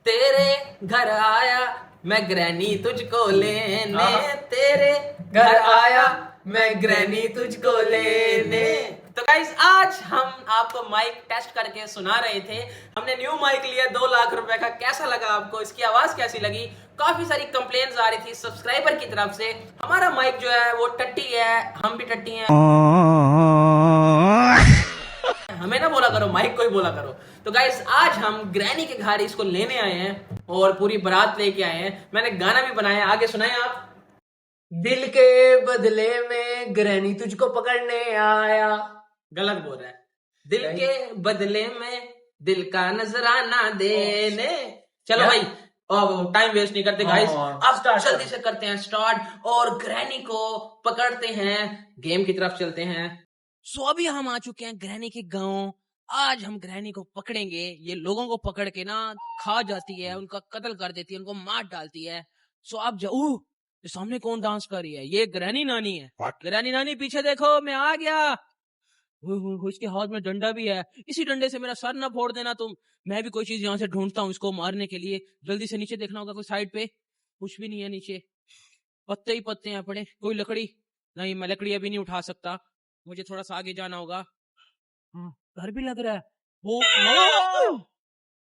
तेरे घर आया मैं ग्रैनी तुझको लेने, तेरे घर आया मैं ग्रैनी तुझको लेने। तो गाइस आज हम आपको माइक टेस्ट करके सुना रहे थे। हमने न्यू माइक लिया 2 लाख रुपए का। कैसा लगा आपको, इसकी आवाज कैसी लगी? काफी सारी कंप्लेंट्स आ रही थी सब्सक्राइबर की तरफ से। हमारा माइक जो है वो टट्टी है, हम भी टट्टी हैं। हमें ना बोला करो, माइक को ही बोला करो। तो गाइस आज हम ग्रैनी के घर इसको लेने आए हैं और पूरी बारात लेके आए हैं। मैंने गाना भी बनाया, आगे सुनाए आप। दिल के बदले में ग्रैनी तुझको पकड़ने आया। गलत बोल रहा है। दिल के बदले में दिल का नजराना देने। चलो क्या? भाई, अब टाइम वेस्ट नहीं करते गाइस, हाँ, अब start जल्दी करो। से करते हैं स्टार्ट और ग्रैनी को पकड़ते हैं, गेम की तरफ चलते हैं। सो अभी हम आ चुके हैं ग्रैनी के गांव। आज हम ग्रैनी को पकड़ेंगे। ये लोगों को पकड़ के ना खा जाती है, उनका कत्ल कर देती है, उनको मार डालती है। सो आप जाओ, ये सामने कौन डांस कर रही है? ये ग्रैनी नानी है। ग्रैनी नानी पीछे देखो, मैं आ गया। इसके हाथ में डंडा भी है, इसी डंडे से मेरा सर ना फोड़ देना तुम। मैं भी कोई चीज यहाँ से ढूंढता हूँ इसको मारने के लिए। जल्दी से नीचे देखना होगा, कोई साइड पे कुछ भी नहीं है नीचे, पत्ते ही पत्ते हैं पड़े। कोई लकड़ी नहीं, मैं लकड़ी अभी नहीं उठा सकता, मुझे थोड़ा सा आगे जाना होगा। घर भी लग रहा है। वो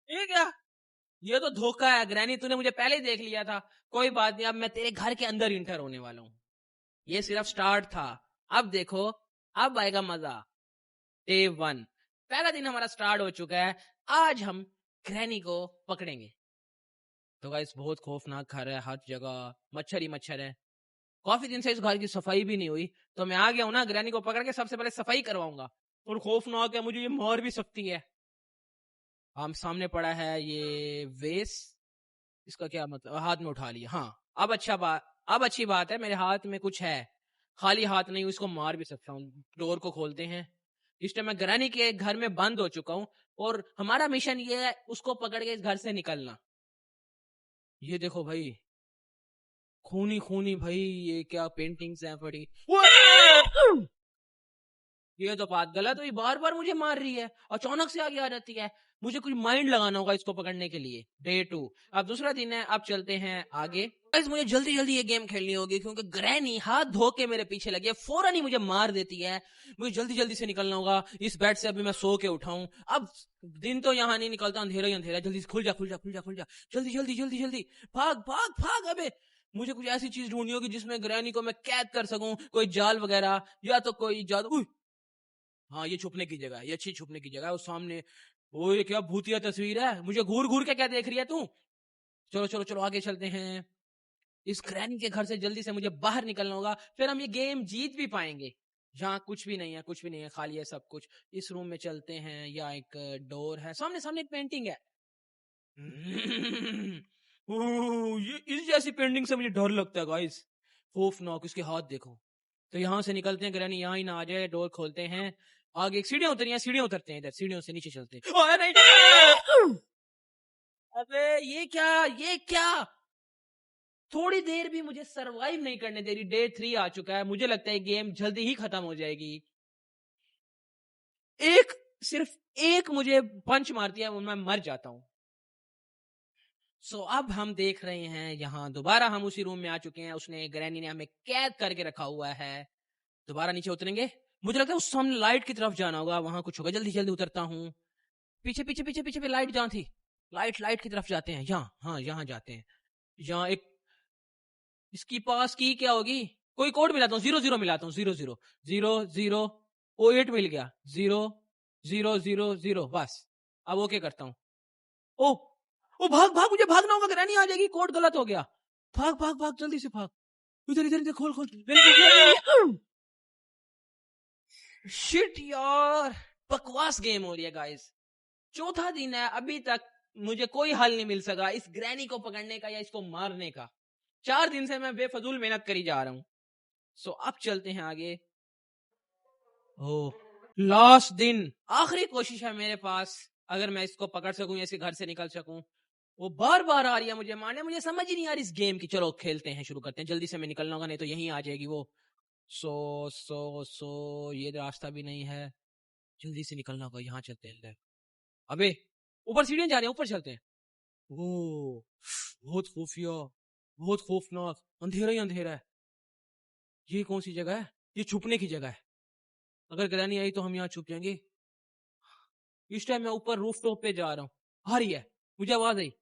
ये क्या? ये तो धोखा है ग्रैनी, तूने मुझे पहले ही देख लिया था। कोई बात नहीं, अब मैं तेरे घर के अंदर इंटर होने वाला हूँ। ये सिर्फ स्टार्ट था, अब देखो, अब आएगा मजा। डे 1, पहला दिन हमारा स्टार्ट हो चुका है। आज हम ग्रैनी को पकड़ेंगे। तो गाइस बहुत खौफनाक घर है, हर जगह मच्छर ही मच्छर है। काफी दिन से इस घर की सफाई भी नहीं हुई, तो मैं आ गया हूं ना, ग्रैनी को पकड़ के सबसे पहले सफाई करवाऊंगा। और खौफनाक है, मुझे ये मार भी सकती है। हम सामने पड़ा है ये वेस, इसका क्या मतलब? हाथ में उठा लिया। हाँ, अब अच्छी बात है, मेरे हाथ में कुछ है, खाली हाथ नहीं हूं, इसको मार भी सकता हूँ। डोर को खोलते हैं। इस टाइम मैं ग्रैनी के घर में बंद हो चुका हूँ और हमारा मिशन ये है उसको पकड़ के इस घर से निकलना। ये देखो भाई, खूनी खूनी भाई, ये क्या पेंटिंग्स हैं पड़ी। ये तो बात गलत हुई, बार बार मुझे मार रही है, अचानक से आगे आ जाती है। मुझे कोई माइंड लगाना होगा इसको पकड़ने के लिए। डे 2, अब दूसरा दिन है, अब चलते हैं आगे। गाइस मुझे जल्दी जल्दी ये गेम खेलनी होगी क्योंकि ग्रैनी हाथ धो के मेरे पीछे लगी है, फौरन ही मुझे मार देती है। मुझे जल्दी जल्दी से निकलना होगा इस बेड से, अभी मैं सो के उठाऊं। अब दिन तो यहाँ नहीं निकलता, अंधेरा ही अंधेरा। जल्दी से खुल जा खुल जा खुल जा खुल जा, जल्दी जल्दी जल्दी जल्दी, भाग भाग भाग। अबे मुझे कुछ ऐसी चीज ढूंढनी होगी जिसमें ग्रैनी को मैं कैद कर सकूं, कोई जाल वगैरह या तो कोई जादू। हाँ, ये छुपने की जगह है, ये अच्छी छुपने की जगह है। उस सामने वो ये क्या भूतिया तस्वीर है, मुझे घूर घूर के क्या देख रही है तू? चलो चलो चलो आगे चलते हैं। इस ग्रैनी के घर से जल्दी से मुझे बाहर निकलना होगा, फिर हम ये गेम जीत भी पाएंगे। यहाँ कुछ भी नहीं है, कुछ भी नहीं है, खाली है सब कुछ। इस रूम में चलते हैं, या एक डोर है, सामने सामने एक पेंटिंग है। ये इस जैसी पेंटिंग से मुझे डर लगता है गाइस, खौफनाक। इसके हाथ देखो। तो यहाँ से निकलते हैं, ग्रैनी यहाँ ही ना आ जाए। डोर खोलते हैं, आगे एक सीढ़ियां उतरी हैं, सीढ़ियां उतरते हैं, इधर सीढ़ियों से नीचे चलते हैं। ओए नहीं, अबे ये क्या, ये क्या? थोड़ी देर भी मुझे सरवाइव नहीं करने दे रही। डे 3 आ चुका है, मुझे लगता है गेम जल्दी ही खत्म हो जाएगी। एक, सिर्फ एक मुझे पंच मारती है, मैं मर जाता हूं। सो अब हम देख रहे हैं, यहाँ दोबारा हम उसी रूम में आ चुके हैं। उसने, ग्रैनी ने हमें कैद करके रखा हुआ है। दोबारा नीचे उतरेंगे, मुझे लगता है उस सामने लाइट की तरफ जाना होगा, वहां कुछ होगा। जल्दी जल्दी उतरता हूँ। पीछे पीछे पीछे पीछे पे लाइट जहाँ थी, लाइट लाइट की तरफ जाते हैं। यहाँ, हाँ यहाँ जाते हैं। यहाँ एक, इसकी पास की क्या होगी? कोई कोड मिलाता हूँ, 00 मिलाता हूँ, 00 08 मिल गया, 0000, बस। अब ओके करता हूँ। ओ ओ भाग भाग, मुझे भागना होगा, ग्रैनी आ जाएगी, कोड गलत हो गया। भाग भाग भाग, जल्दी से भाग। इधर इधर इधर, खोल खोल। शिट यार, बकवास गेम हो रही है गाइस। चौथा दिन है, अभी तक मुझे कोई हल नहीं मिल सका इस ग्रैनी को पकड़ने का या इसको मारने का। 4 दिन से मैं बेफजूल मेहनत करी जा रहा हूं। सो अब चलते हैं आगे। ओह, लास्ट दिन, आखिरी कोशिश है मेरे पास। अगर मैं इसको पकड़ सकूं या इसके घर से निकल सकूं। वो बार बार आ रही है मुझे मारने, मुझे समझ ही नहीं आ रही इस गेम की। चलो खेलते हैं, शुरू करते हैं। जल्दी से मैं निकलना होगा, नहीं तो यहीं आ जाएगी वो। सो सो ये रास्ता भी नहीं है, जल्दी से निकलना होगा। यहाँ चलते हैं अंदर। अबे ऊपर सीढ़ियां जा रही हैं, ऊपर चलते हैं। ओ बहुत खुफिया, बहुत खौफनाक, अंधेरा ही अंधेरा है। ये कौन सी जगह है? ये छुपने की जगह है। अगर ग्रैनी आई तो हम यहाँ छुप जाएंगे। इस टाइम मैं ऊपर रूफ टॉप पे जा रहा हूँ। आ रही है, मुझे आवाज आई,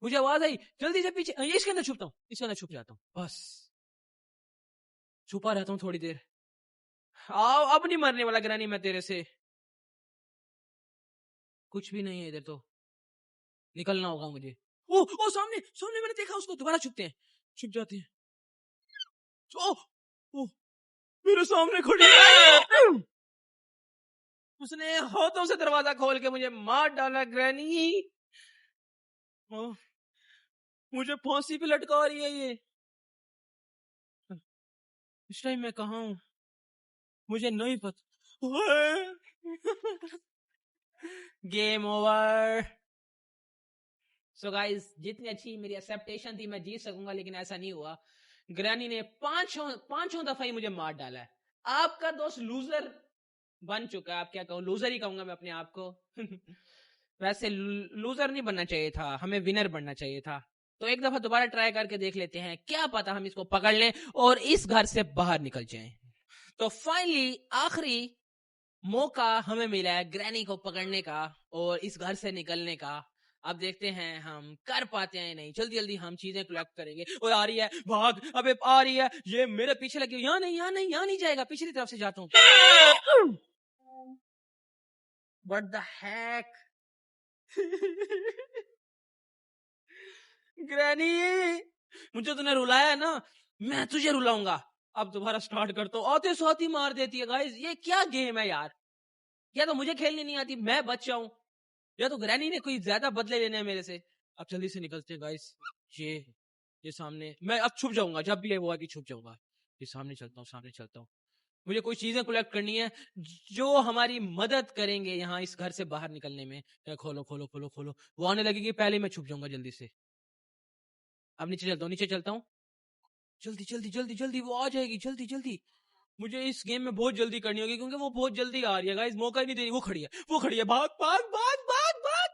मुझे आवाज आई। जल्दी से पीछे, इसके अंदर छुपता हूँ, इसके अंदर छुप जाता हूँ। बस छुपा रहता हूँ थोड़ी देर। आओ, अब नहीं मरने वाला ग्रैनी मैं तेरे से। कुछ भी नहीं है इधर तो, निकलना होगा मुझे। ओ सामने सामने मैंने देखा उसको। दोबारा छुपते हैं, छुप जाते हैं। ओ, ओ मेरे सामने खड़ी है। उसने हाथों से दरवाजा खोल के मुझे मार डाला ग्रैनी। ओ, मुझे फांसी पे लटका रही है ये। इस टाइम मैं कहाँ हूँ मुझे नहीं पता। Game over. सो गाइस, जितनी अच्छी मेरी एक्सेप्टेशन थी मैं जीत सकूंगा, लेकिन ऐसा नहीं हुआ। ग्रैनी ने पांचों दफा ही मुझे मार डाला है। आपका दोस्त लूजर बन चुका है। आप क्या कहूँ, लूजर ही कहूंगा मैं अपने आप को। वैसे लूजर नहीं बनना चाहिए था, हमें विनर बनना चाहिए था। तो एक दफा दोबारा ट्राई करके देख लेते हैं, क्या पता हम इसको पकड़ लें और इस घर से बाहर निकल जाएं। तो फाइनली आखिरी मौका हमें मिला है ग्रैनी को पकड़ने का और इस घर से निकलने का। अब देखते हैं हम कर पाते हैं नहीं। जल्दी जल्दी हम चीजें कलेक्ट करेंगे। और आ रही है, भाग, अबे आ रही है, ये मेरे पीछे लगी। यहाँ नहीं, यहाँ नहीं, यहाँ नहीं जाएगा, पिछली तरफ से जाता हूँ। What the heck? ग्रैनी, मुझे तूने रुलाया है ना, मैं तुझे रुलाऊंगा। अब दोबारा स्टार्ट करता हूँ, आते साथ ही मार देती है। गाइस ये क्या गेम है यार? या तो मुझे खेलनी नहीं आती, मैं बच्चा हूँ, या तो ग्रैनी ने कोई ज्यादा बदले लेने हैं मेरे से। अब जल्दी से निकलते हैं गाइस। ये सामने मैं अब छुप जाऊंगा, जब भी वो आके छुप जाऊंगा। ये सामने चलता हूँ, सामने चलता हूँ। मुझे कोई चीजें कलेक्ट करनी है जो हमारी मदद करेंगे यहाँ इस घर से बाहर निकलने में। खोलो खोलो खोलो खोलो। वो आने लगेगी, पहले मैं छुप जाऊंगा जल्दी से। अब नीचे चलता हूँ, नीचे चलता हूँ। जल्दी जल्दी जल्दी जल्दी, वो आ जाएगी, जल्दी जल्दी। मुझे इस गेम में बहुत जल्दी करनी होगी क्योंकि वो बहुत जल्दी आ रही है गाइस, मौका ही नहीं दे रही। वो खड़ी है, वो खड़ी है, भाग भाग भाग भाग भाग।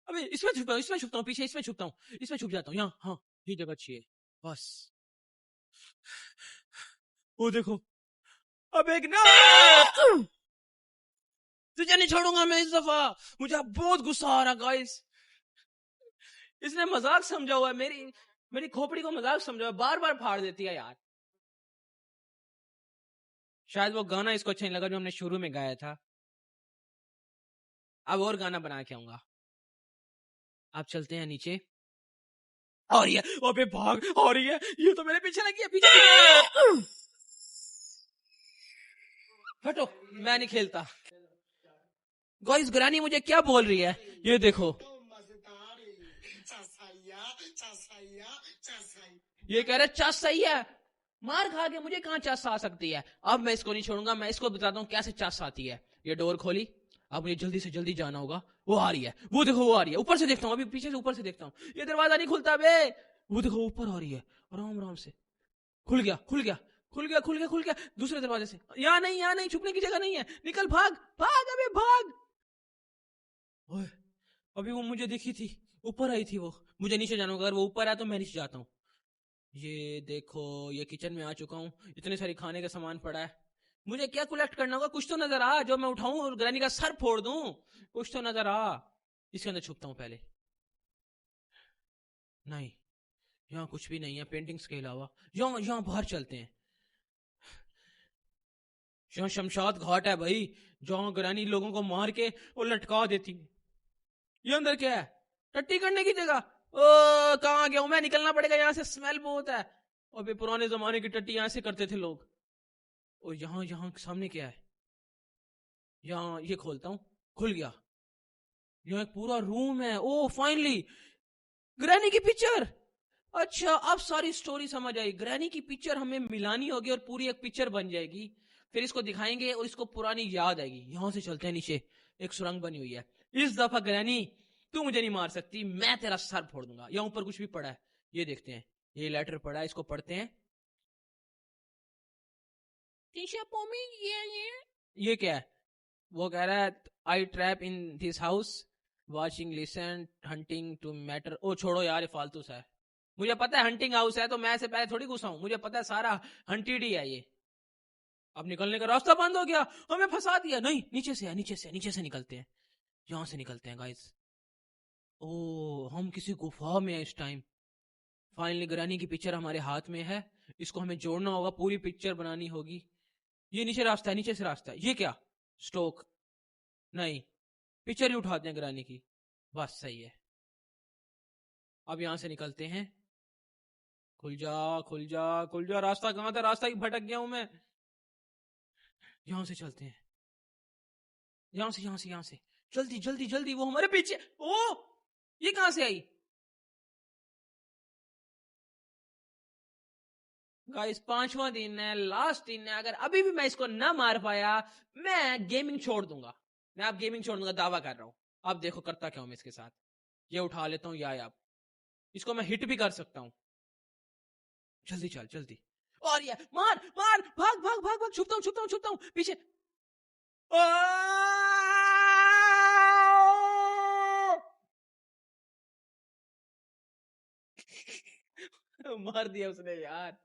अबे इसमें छुपता हूँ, इसमें छुपता हूँ, पीछे इसमें छुपता हूँ, इसमें छुप जाता हूँ। यहाँ, हाँ, ये जगह अच्छी है। बस वो देखो, अब एक ना, तुझे नहीं छोड़ूंगा मैं इस दफा। मुझे अब बहुत गुस्सा आ रहा गाइस। इसने मजाक समझा हुआ है, मेरी मेरी खोपड़ी को मजाक समझा हुआ है, बार बार फाड़ देती है यार। शायद वो गाना इसको अच्छा नहीं लगा जो हमने शुरू में गाया था। अब और गाना बना के आऊंगा। आप चलते हैं नीचे। आ रही है, अबे भाग, आ रही है, ये तो मेरे पीछे लगी है, पीछे। हटो, मैं नहीं खेलता। गाइस ग्रैनी मुझे क्या बोल रही है, ये देखो। ये कह रहे चस सही है। मार खा के मुझे कहां चस आ सकती है। अब मैं इसको नहीं छोड़ूंगा, मैं इसको बताता हूँ कैसे चस आती है। ये डोर खोली, अब मुझे जल्दी से जल्दी जाना होगा। वो आ रही है, वो देखो, वो आ रही है। ऊपर से देखता हूँ, अभी पीछे से ऊपर से देखता हूँ। ये दरवाजा नहीं खुलता बे। वो देखो ऊपर आ रही है, आराम आराम से। खुल गया, खुल गया, खुल गया, खुल गया, खुल गया। दूसरे दरवाजे से। यहाँ नहीं, यहाँ नहीं, छुपने की जगह नहीं है। निकल, भाग भाग, अबे भाग। ओए, अभी वो मुझे दिखी थी, ऊपर आई थी वो। मुझे नीचे जाना होगा, अगर वो ऊपर आया तो मैं नीचे जाता हूँ। ये देखो, ये किचन में आ चुका हूँ। इतने सारी खाने का सामान पड़ा है। मुझे क्या कलेक्ट करना होगा? कुछ तो नजर आ जो मैं उठाऊं और ग्रैनी का सर फोड़ दूं। कुछ तो नजर आ। इसके अंदर छुपता हूँ पहले। नहीं, यहाँ कुछ भी नहीं है पेंटिंग्स के अलावा। यहाँ यहाँ बाहर चलते हैं। यहाँ शमशाद घाट है भाई, जहाँ ग्रैनी लोगों को मार के और लटका देती है। ये अंदर क्या है? टट्टी करने की जगह। ओ कहाँ गया हूं मैं? निकलना पड़ेगा यहाँ से, स्मेल बहुत है। और पुराने जमाने की टट्टी यहाँ से करते थे लोग। और यहाँ यहाँ सामने क्या है? यहाँ ये खोलता हूँ, खुल गया। यहाँ एक पूरा रूम है। ओ फाइनली, ग्रैनी की पिक्चर। अच्छा, अब सारी स्टोरी समझ आई। ग्रैनी की पिक्चर हमें मिलानी होगी और पूरी एक पिक्चर बन जाएगी। फिर इसको दिखाएंगे और इसको पुरानी याद आएगी। यहां से चलते हैं नीचे, एक सुरंग बनी हुई है। इस दफा ग्रैनी तू मुझे नहीं मार सकती, मैं तेरा सर फोड़ दूंगा। यहाँ ऊपर कुछ भी पड़ा है, ये देखते हैं। ये लेटर पड़ा है, इसको पढ़ते हैं। ये क्या है? वो कह रहा है, I trap in this house, watching, listen, hunting to matter. ओ छोड़ो यार, ये फालतू सा है। मुझे पता है हंटिंग हाउस है, तो मैं ऐसे पहले थोड़ी घुसा हूं, मुझे पता है सारा हंटेड ही है ये। अब निकलने का रास्ता बंद हो गया, हमें फंसा दिया। नहीं, नीचे से है, नीचे से निकलते हैं, यहां से निकलते हैं गाइस। ओ, हम किसी गुफा में है इस टाइम। फाइनली ग्रैनी की पिक्चर हमारे हाथ में है, इसको हमें जोड़ना होगा, पूरी पिक्चर बनानी होगी। ये नीचे रास्ता है, नीचे से रास्ता है। ये क्या, स्टोक? नहीं, पिक्चर ही उठाते हैं ग्रैनी की। बस सही है। अब यहां से निकलते हैं। खुल जा, खुल जा, खुल जा। रास्ता कहां था? रास्ता ही भटक गया हूं मैं। यहां से चलते हैं, यहां से। जल्दी जल्दी जल्दी, वो हमारे पीछे। ओ, ये कहां से आई? गाइस 5वां दिन है, लास्ट दिन है। अगर अभी भी मैं इसको ना मार पाया, मैं गेमिंग छोड़ दूंगा। मैं अब गेमिंग छोड़ दूंगा, दावा कर रहा हूं। अब देखो करता क्या हूं मैं इसके साथ। ये उठा लेता हूं, या अब इसको मैं हिट भी कर सकता हूं। जल्दी चल, जल्दी। और ये मार मार, भाग भाग भाग भाग, छुपता हूं पीछे। मार दिया उसने यार।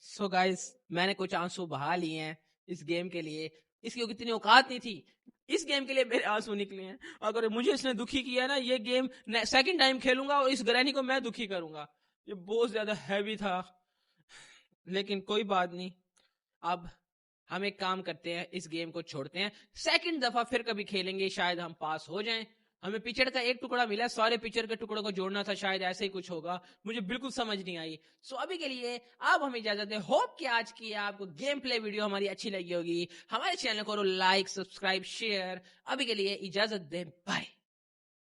सो गाइस, मैंने कुछ आंसू बहा लिए हैं इस गेम के लिए। इसकी इतनी औकात नहीं थी, इस गेम के लिए मेरे आंसू निकले हैं। अगर मुझे इसने दुखी किया ना, ये गेम सेकंड टाइम खेलूंगा और इस ग्रैनी को मैं दुखी करूंगा। ये बहुत ज्यादा हैवी था, लेकिन कोई बात नहीं। अब हम एक काम करते हैं, इस गेम को छोड़ते हैं। सेकंड दफा फिर कभी खेलेंगे, शायद हम पास हो जाएं। हमें पिक्चर का एक टुकड़ा मिला, सारे पिक्चर के टुकड़ों को जोड़ना था, शायद ऐसे ही कुछ होगा। मुझे बिल्कुल समझ नहीं आई। सो अभी के लिए अब हमें इजाजत है। होप कि आज की आपको गेम प्ले वीडियो हमारी अच्छी लगी होगी। हमारे चैनल को लाइक, सब्सक्राइब, शेयर। अभी के लिए इजाजत दें, बाय।